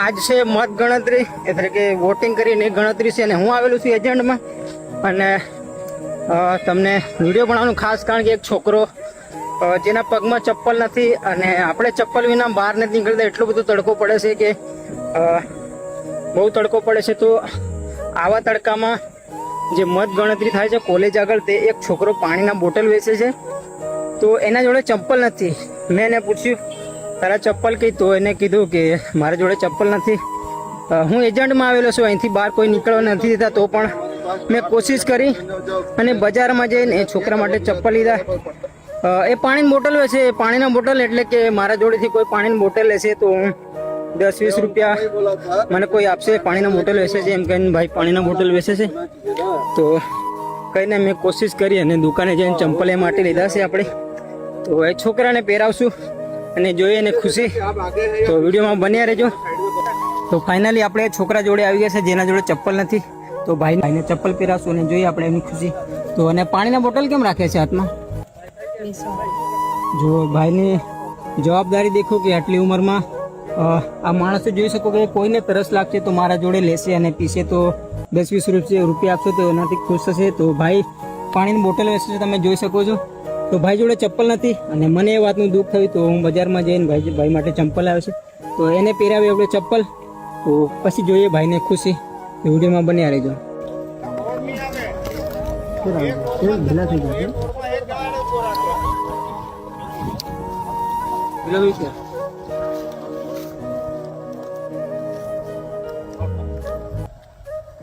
આજ છે મત ગણતરી એટલે કે વોટિંગ કરીને ગણતરી છે અને હું આવેલું છું એજન્ટમાં અને તમને વિડીયો બનાવવાનું ખાસ કારણ કે એક છોકરો જેના પગમાં ચપ્પલ નથી અને આપણે ચપ્પલ વિના બહાર નથી નીકળતા એટલો બધો તડકો પડે છે કે બહુ તડકો પડે છે. તો આવા તડકામાં જે મત ગણતરી થાય છે કોલેજ આગળ તે એક છોકરો પાણીના બોટલ વેચે છે. તો એના જોડે ચપ્પલ નથી. મેં એને પૂછ્યું તારા ચપ્પલ કઈ? તો એને કીધું કે મારા જોડે ચપ્પલ નથી. હું એજન્ટમાં આવેલો છું, અહીંથી બહાર કોઈ નીકળવા નથી દેતા. તો પણ મેં કોશિશ કરી અને બજારમાં જઈને એ છોકરા માટે ચપ્પલ લીધા. એ પાણીની બોટલ વેચે. પાણીના બોટલ એટલે કે મારા જોડેથી કોઈ પાણીની બોટલ લેશે તો 10-20 રૂપિયા મને કોઈ આપશે. પાણીના બોટલ વેચે છે એમ કહીને ભાઈ પાણીના બોટલ વેચે છે. તો કહીને મેં કોશિશ કરી અને દુકાને જઈને ચંપલ એ માટે લીધા છે આપણે. તો એ છોકરાને પહેરાવશું અને જોઈએ એને ખુશી. તો વિડીયોમાં બન્યા રહેજો. તો ફાઇનલી આપણે છોકરા જોડે આવી ગયા છે જેના જોડે ચપ્પલ નથી. તો ભાઈને ચપ્પલ પહેરાવશું અને જોઈએ આપણે એમની ખુશી. તો અને પાણીના બોટલ કેમ રાખે છે હાથમાં? જો ભાઈની જવાબદારી દેખો કે આટલી ઉંમરમાં આ માણસો જોઈ શકો કે કોઈને તરસ લાગશે તો મારા જોડે લેશે અને પીશે. તો 10-20 રૂપિયા આપશો તો એનાથી ખુશ થશે. તો ભાઈ પાણીની બોટલ વેચે છે, તમે જોઈ શકો છો. તો ભાઈ જોડે ચપ્પલ નથી અને મને એ વાતનું દુઃખ થયું. તો હું બજારમાં જઈને ભાઈ માટે ચંપલ આવે છે તો એને પહેરાવી આપણે ચપ્પલ. તો પછી જોઈએ ભાઈને ખુશી. વિડીયોમાં બન્યા રહેજો.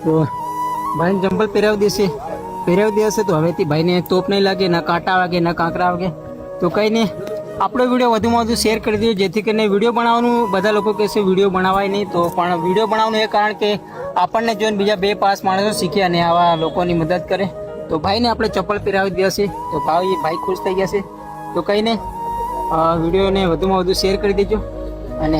તો ભાઈને ચંપલ પહેરાવી દેશે તો હવેથી ભાઈને તોપ નહીં લાગે, ના કાંટા વાગે, ના કાંકરા વાગે. તો કંઈ નહીં, આપણો વિડીયો વધુમાં વધુ શેર કરી દેજો જેથી કરીને વિડીયો બનાવવાનું બધા લોકો કહેશે વિડીયો બનાવાય નહીં. તો પણ વિડીયો બનાવવાનું એ કારણ કે આપણને જોઈને બીજા 2-5 માણસો શીખે અને આવા લોકોની મદદ કરે. તો ભાઈને આપણે ચપ્પલ પહેરાવી દેશે તો ભાઈ ખુશ થઈ ગયા છે. તો કંઈ નહીં, વિડીયોને વધુમાં વધુ શેર કરી દેજો અને